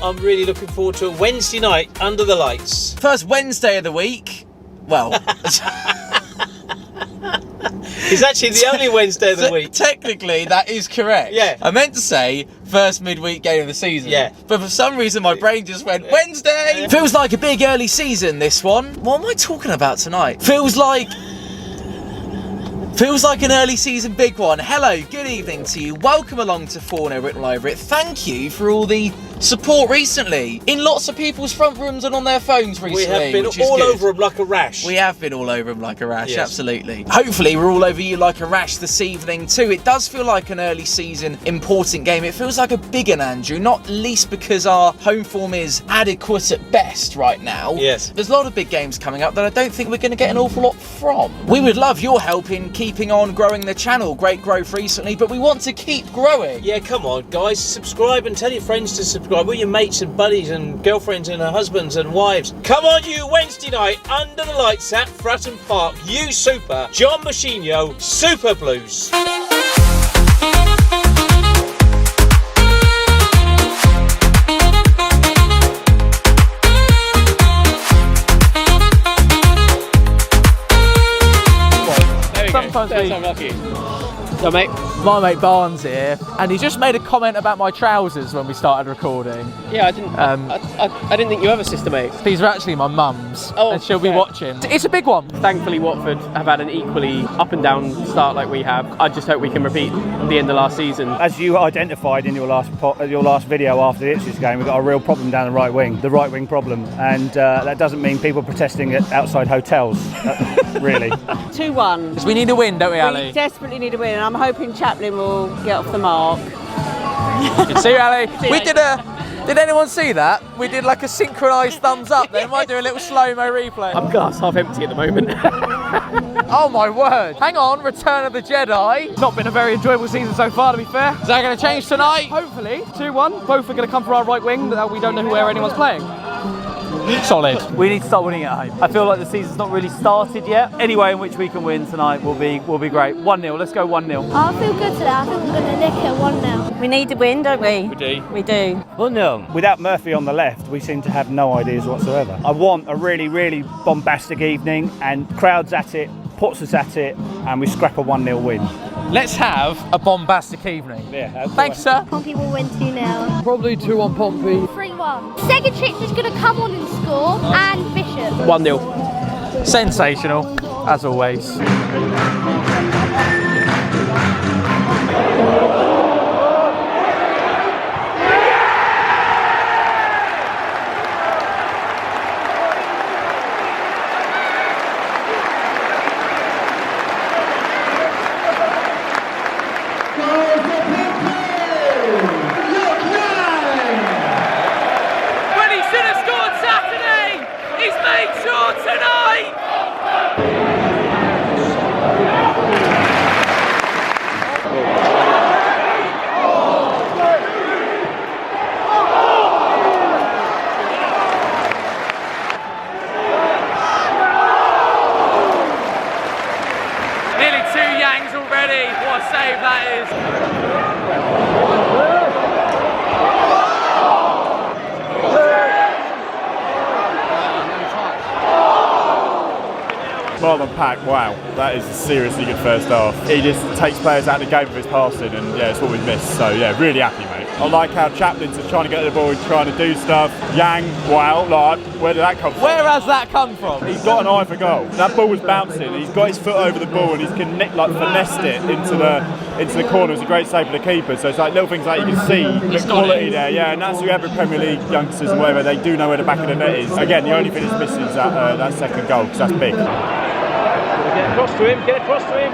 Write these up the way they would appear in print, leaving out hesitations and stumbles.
I'm really looking forward to a Wednesday night under the lights. First Wednesday of the week. Well, it's actually the only Wednesday of the week. Technically, that is correct. Yeah. I meant to say first midweek game of the season. Yeah. But for some reason, my brain just went, Wednesday! Feels like a big early season, this one. What am I talking about tonight? Feels like an early season big one. Hello, good evening to you. Welcome along to Fournilwrittenalloverit. Thank you for all the support recently. In lots of people's front rooms and on their phones recently. We have been all over them like a rash. We have been all over them like a rash, yes. Absolutely. Hopefully we're all over you like a rash this evening too. It does feel like an early season important game. It feels like a big one, Andrew, not least because our home form is adequate at best right now. Yes. There's a lot of big games coming up that I don't think we're going to get an awful lot from. We would love your help in keeping on growing the channel. Great growth recently, but we want to keep growing. Yeah, come on, guys. Subscribe and tell your friends to subscribe. All your mates and buddies and girlfriends and husbands and wives. Come on, you Wednesday night under the lights at Fratton Park. You Super, John Machinio, Super Blues. Sometimes That's unlucky. So, mate. my mate Barnes here, and he just made a comment about my trousers when we started recording. Yeah, I didn't. I didn't think you ever sister mate. These are actually my mum's, Oh, and she'll be fair. watching. It's a big one. Thankfully, Watford have had an equally up and down start like we have. I just hope we can repeat the end of last season. As you identified in your last video after the Ipswich game, we've got a real problem down the right wing problem, and that doesn't mean people protesting at outside hotels, really. 2-1. Because we need a win, don't we, We Ali? desperately need a win, and I'm hoping Chaplin will get off the mark. See you, Ali. See you We later. did anyone see that? We did like a synchronised thumbs up then. Might do a little slow-mo replay. I'm glass half empty at the moment. Oh my word. Hang on, Return of the Jedi. It's not been a very enjoyable season so far, to be fair. Is that going to change tonight? Hopefully, 2-1. Both are going to come for our right wing, but we don't know where anyone's playing. Solid. We need to start winning at home. I feel like the season's not really started yet. Any way in which we can win tonight will be great. 1-0, let's go 1-0. I feel good today. I think we're going to nick it 1-0. We need to win, don't we? We do. We do. 1-0. Without Murphy on the left, we seem to have no ideas whatsoever. I want a really, really bombastic evening, and crowds at it, puts us at it, and we scrap a 1-0 win. Let's have a bombastic evening. Yeah. Thanks, sir. Pompey will win 2-0. Probably 2-1 Pompey. 3-1. Segatrix is going to come on and score, and Bishop. 1-0. Sensational, as always. When he should have scored Saturday, he's made sure tonight. Nearly 2 Yangs already. What a save that is. Marlon Pack, wow, that is a seriously good first half. He just takes players out of the game with his passing, and yeah, it's what we missed. So yeah, really happy, mate. I like how Chaplin's just trying to get the ball, trying to do stuff. Yang, wow, like, where did that come from? Where has that come from? He's got an eye for goal. That ball was bouncing. He's got his foot over the ball and he's finessed it into the corner. It's a great save for the keeper. So it's like little things like you can see the quality there. Yeah, and that's who every Premier League youngsters and whatever, they do know where the back of the net is. Again, the only thing that's missing is that second goal, because that's big. Get across to him. Get across to him.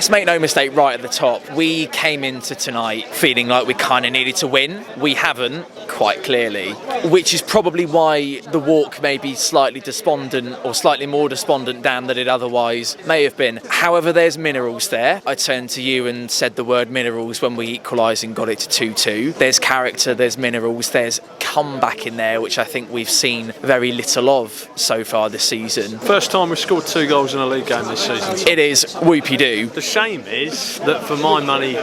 Let's make no mistake right at the top. We came into tonight feeling like we kind of needed to win. We haven't, quite clearly, which is probably why the walk may be slightly despondent or slightly more despondent, Dan, than it otherwise may have been. However, there's minerals there. I turned to you and said the word minerals when we equalised and got it to 2-2. There's character, there's minerals, there's comeback in there, which I think we've seen very little of so far this season. First time we've scored 2 goals in a league game this season. It is whoopie-doo. The shame is that for my money,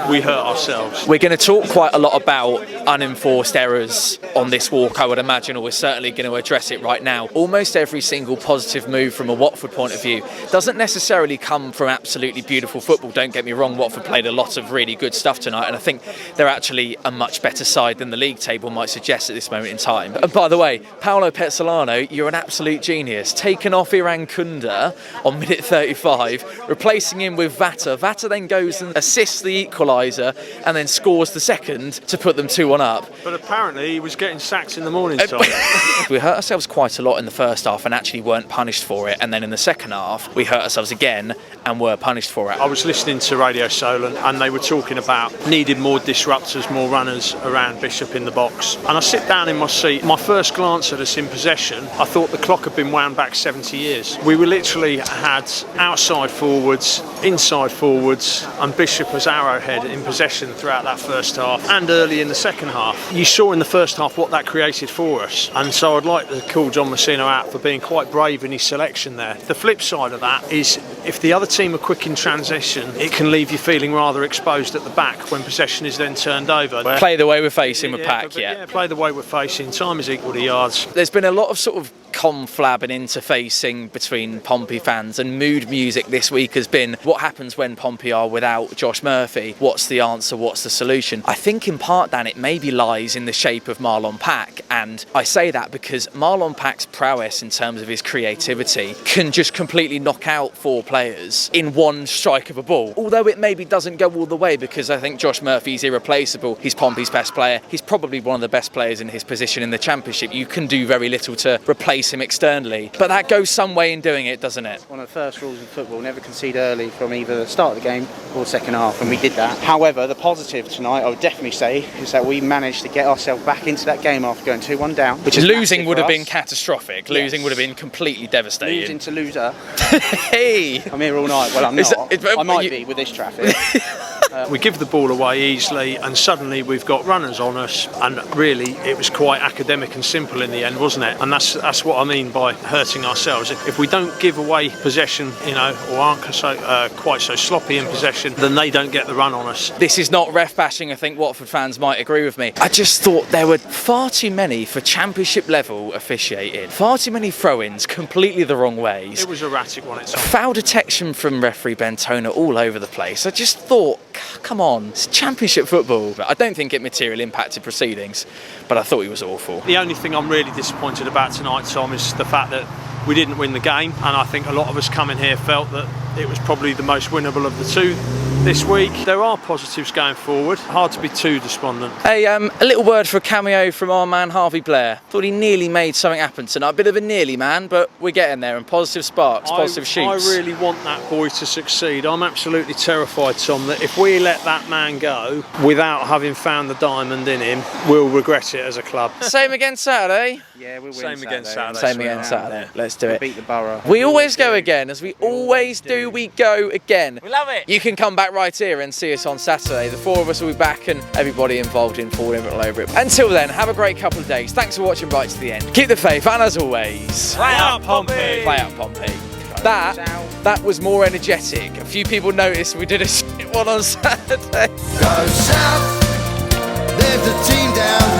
we hurt ourselves. We're going to talk quite a lot about unenforced errors on this walk, I would imagine, or we're certainly going to address it right now. Almost every single positive move from a Watford point of view doesn't necessarily come from absolutely beautiful football. Don't get me wrong, Watford played a lot of really good stuff tonight, and I think they're actually a much better side than the league table might suggest at this moment in time. And by the way, Paolo Pezzolano, you're an absolute genius. Taken off Iran Kunda on minute 35, replacing him with Vata. Vata then goes and assists the equaliser and then scores the second to put them 2-1 up. But apparently he was getting sacked in the morning time. We hurt ourselves quite a lot in the first half and actually weren't punished for it, and then in the second half we hurt ourselves again and were punished for it. I was listening to Radio Solent and they were talking about needed more disruptors, more runners around Bishop in the box. And I sit down in my seat. My first glance at us in possession, I thought the clock had been wound back 70 years. We were literally had outside forwards, inside forwards, and Bishop as arrowhead in possession throughout that first half and early in the second half. You saw in the first half what that created for us, and so I'd like to call John Messina out for being quite brave in his selection there. The flip side of that is if the other team are quick in transition, it can leave you feeling rather exposed at the back when possession is then turned over. Play the way we're facing with Pack, yeah. Play the way we're facing. Time is equal to yards. There's been a lot of sort of conflab and interfacing between Pompey fans, and mood music this week has been what happens when Pompey are without Josh Murphy. What's the answer? What's the solution? I think in part, Dan, it maybe lies in the shape of Marlon Pack, and I say that because Marlon Pack's prowess in terms of his creativity can just completely knock out 4 players in one strike of a ball. Although it maybe doesn't go all the way, because I think Josh Murphy's irreplaceable. He's Pompey's best player. He's probably one of the best players in his position in the Championship. You can do very little to replace him externally, but that goes some way in doing it, doesn't it? One of the first rules in football, never concede early from either the start of the game or second half, and we did that. However, the positive tonight, I would definitely say, is that we managed to get ourselves back into that game after going 2-1 down, which is losing would have been catastrophic. Yes. Losing would have been completely devastating. Losing to loser. Hey! I'm here all night. Well, I'm not. I might be with this traffic. We give the ball away easily and suddenly we've got runners on us, and really it was quite academic and simple in the end, wasn't it? And that's what I mean by hurting ourselves. If we don't give away possession, or aren't quite so sloppy in possession, then they don't get the run on us. This is not ref bashing. I think Watford fans might agree with me. I just thought there were far too many, for Championship level officiating, far too many throw-ins completely the wrong ways. It was erratic on its own. Foul detection from referee Bentona all over the place. I just thought, come on, it's Championship football. I don't think it materially impacted proceedings, but I thought he was awful. The only thing I'm really disappointed about tonight, Tom, is the fact that we didn't win the game, and I think a lot of us coming here felt that it was probably the most winnable of the 2 this week. There are positives going forward. Hard to be too despondent. Hey, a little word for a cameo from our man Harvey Blair. Thought he nearly made something happen tonight. A bit of a nearly man, but we're getting there, and positive sparks, positive shoots. I really want that boy to succeed. I'm absolutely terrified, Tom, that if we let that man go without having found the diamond in him, we'll regret it as a club. Same again Saturday? Yeah, we'll win Same again Saturday. Same again Saturday. Let's do it. Beat the Borough. We always go again, as we always do, we go again. We love it. You can come back right here and see us on Saturday. The 4 of us will be back, and everybody involved in Fournilwrittenalloverit. Until then, have a great couple of days. Thanks for watching right to the end. Keep the faith, and as always, play out Pompey. Play out Pompey. That was more energetic. A few people noticed we did a shit one on Saturday. Go south, there's the team down